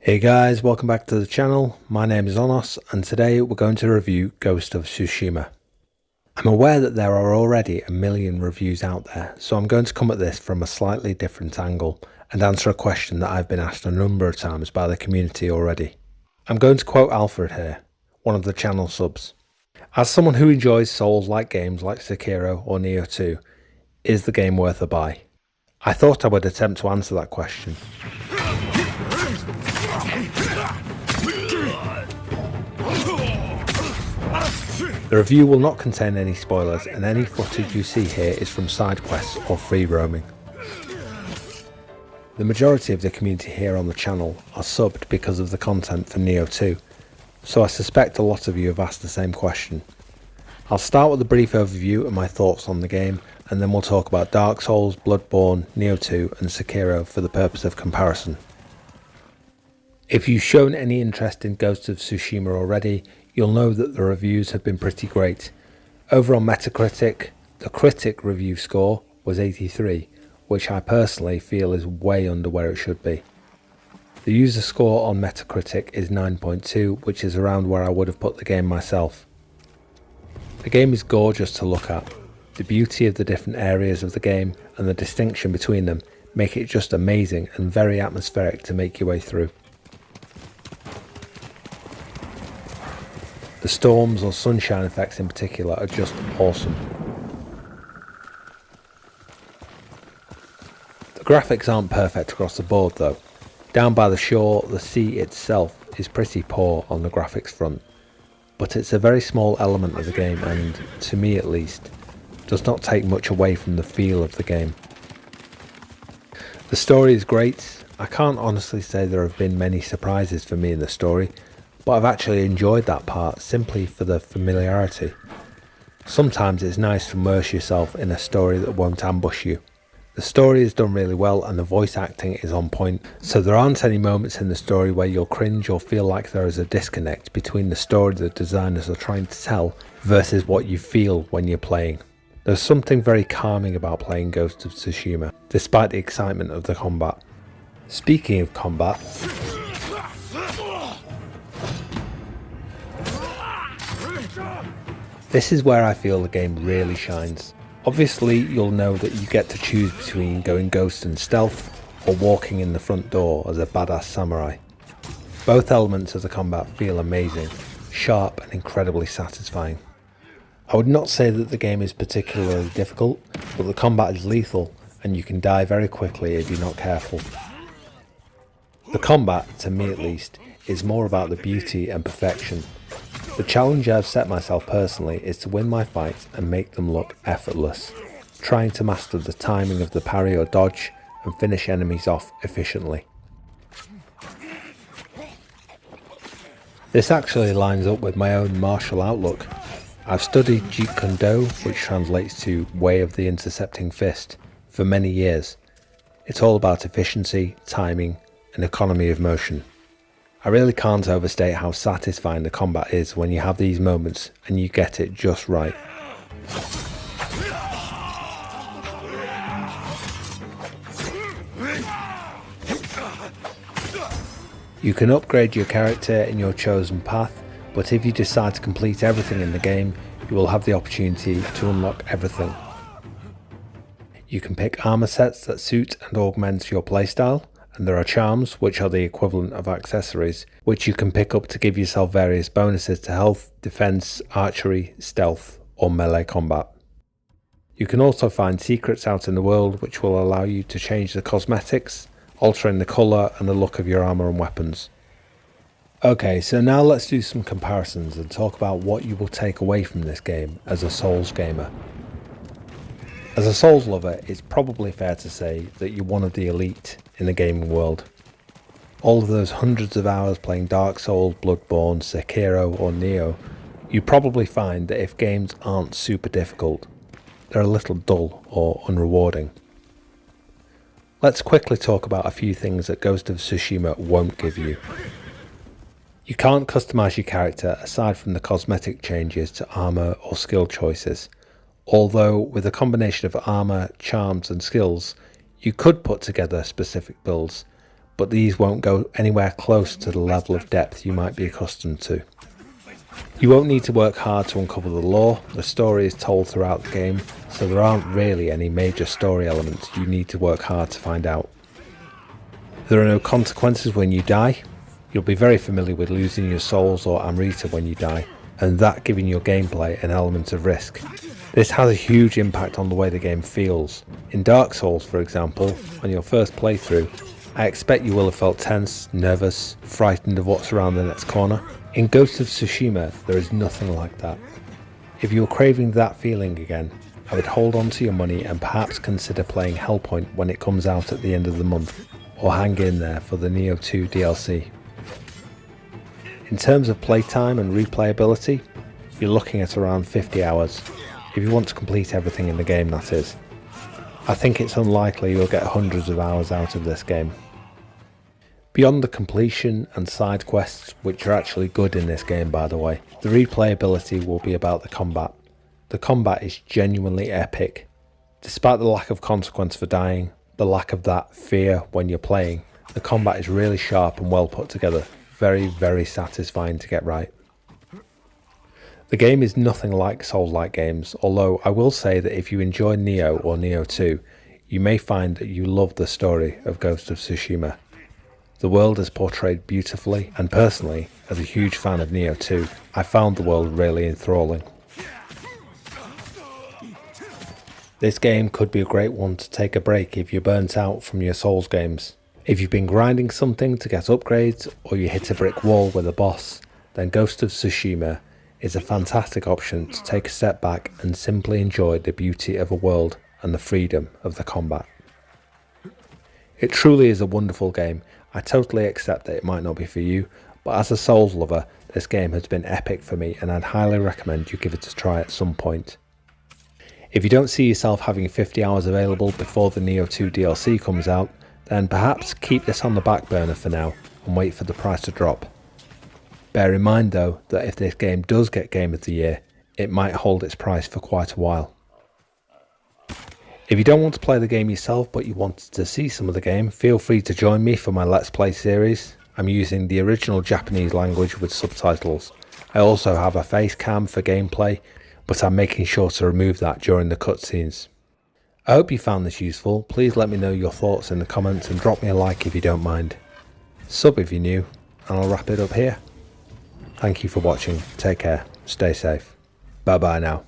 Hey guys, welcome back to the channel. My name is Onos and today we're going to review Ghost of Tsushima. I'm aware that there are already a million reviews out there, so I'm going to come at this from a slightly different angle and answer a question that I've been asked a number of times by the community already. I'm going to quote Alfred here, one of the channel subs. As someone who enjoys Souls-like games like Sekiro or Nioh 2, is the game worth a buy? I thought I would attempt to answer that question. The review will not contain any spoilers, and any footage you see here is from side quests or free roaming. The majority of the community here on the channel are subbed because of the content for Nioh 2, so I suspect a lot of you have asked the same question. I'll start with a brief overview and my thoughts on the game, and then we'll talk about Dark Souls, Bloodborne, Nioh 2 and Sekiro for the purpose of comparison. If you've shown any interest in Ghost of Tsushima already, you'll know that the reviews have been pretty great. Over on Metacritic, the critic review score was 83, which I personally feel is way under where it should be. The user score on Metacritic is 9.2, which is around where I would have put the game myself. The game is gorgeous to look at. The beauty of the different areas of the game and the distinction between them make it just amazing and very atmospheric to make your way through. The storms or sunshine effects in particular are just awesome. The graphics aren't perfect across the board though. Down by the shore, the sea itself is pretty poor on the graphics front, but it's a very small element of the game and, to me at least, does not take much away from the feel of the game. The story is great. I can't honestly say there have been many surprises for me in the story, but I've actually enjoyed that part simply for the familiarity. Sometimes it's nice to immerse yourself in a story that won't ambush you. The story is done really well and the voice acting is on point, so there aren't any moments in the story where you'll cringe or feel like there is a disconnect between the story the designers are trying to tell versus what you feel when you're playing. There's something very calming about playing Ghost of Tsushima, despite the excitement of the combat. Speaking of combat, this is where I feel the game really shines. Obviously, you'll know that you get to choose between going ghost and stealth, or walking in the front door as a badass samurai. Both elements of the combat feel amazing, sharp and incredibly satisfying. I would not say that the game is particularly difficult, but the combat is lethal and you can die very quickly if you're not careful. The combat, to me at least, is more about the beauty and perfection. The challenge I've set myself personally is to win my fights and make them look effortless, trying to master the timing of the parry or dodge and finish enemies off efficiently. This actually lines up with my own martial outlook. I've studied Jeet Kune Do, which translates to Way of the Intercepting Fist, for many years. It's all about efficiency, timing and economy of motion. I really can't overstate how satisfying the combat is when you have these moments and you get it just right. You can upgrade your character in your chosen path, but if you decide to complete everything in the game, you will have the opportunity to unlock everything. You can pick armor sets that suit and augment your playstyle, and there are charms, which are the equivalent of accessories, which you can pick up to give yourself various bonuses to health, defense, archery, stealth, or melee combat. You can also find secrets out in the world which will allow you to change the cosmetics, altering the colour and the look of your armour and weapons. Okay, so now let's do some comparisons and talk about what you will take away from this game as a Souls gamer. As a Souls lover, it's probably fair to say that you're one of the elite in the gaming world. All of those hundreds of hours playing Dark Souls, Bloodborne, Sekiro or Nioh, you probably find that if games aren't super difficult, they're a little dull or unrewarding. Let's quickly talk about a few things that Ghost of Tsushima won't give you. You can't customize your character aside from the cosmetic changes to armor or skill choices. Although with a combination of armor, charms and skills, you could put together specific builds, but these won't go anywhere close to the level of depth you might be accustomed to. You won't need to work hard to uncover the lore. The story is told throughout the game, so there aren't really any major story elements you need to work hard to find out. There are no consequences when you die. You'll be very familiar with losing your souls or Amrita when you die, and that giving your gameplay an element of risk. This has a huge impact on the way the game feels. In Dark Souls, for example, on your first playthrough, I expect you will have felt tense, nervous, frightened of what's around the next corner. In Ghost of Tsushima, there is nothing like that. If you're craving that feeling again, I would hold on to your money and perhaps consider playing Hellpoint when it comes out at the end of the month, or hang in there for the Nioh 2 DLC. In terms of playtime and replayability, you're looking at around 50 hours, if you want to complete everything in the game, that is. I think it's unlikely you'll get hundreds of hours out of this game. Beyond the completion and side quests, which are actually good in this game by the way, the replayability will be about the combat. The combat is genuinely epic. Despite the lack of consequence for dying, the lack of that fear when you're playing, the combat is really sharp and well put together. Very satisfying to get right. The game is nothing like Souls-like games, although I will say that if you enjoy Nioh or Nioh 2, you may find that you love the story of Ghost of Tsushima. The world is portrayed beautifully, and personally, as a huge fan of Nioh 2, I found the world really enthralling. This game could be a great one to take a break if you're burnt out from your Souls games. If you've been grinding something to get upgrades, or you hit a brick wall with a boss, then Ghost of Tsushima is a fantastic option to take a step back and simply enjoy the beauty of a world and the freedom of the combat. It truly is a wonderful game. I totally accept that it might not be for you, but as a Souls lover, this game has been epic for me and I'd highly recommend you give it a try at some point. If you don't see yourself having 50 hours available before the Nioh 2 DLC comes out, then perhaps keep this on the back burner for now and wait for the price to drop. Bear in mind though that if this game does get Game of the Year, it might hold its price for quite a while. If you don't want to play the game yourself but you wanted to see some of the game, feel free to join me for my Let's Play series. I'm using the original Japanese language with subtitles. I also have a face cam for gameplay, but I'm making sure to remove that during the cutscenes. I hope you found this useful. Please let me know your thoughts in the comments and drop me a like if you don't mind. Sub if you're new, and I'll wrap it up here. Thank you for watching, take care, stay safe. Bye bye now.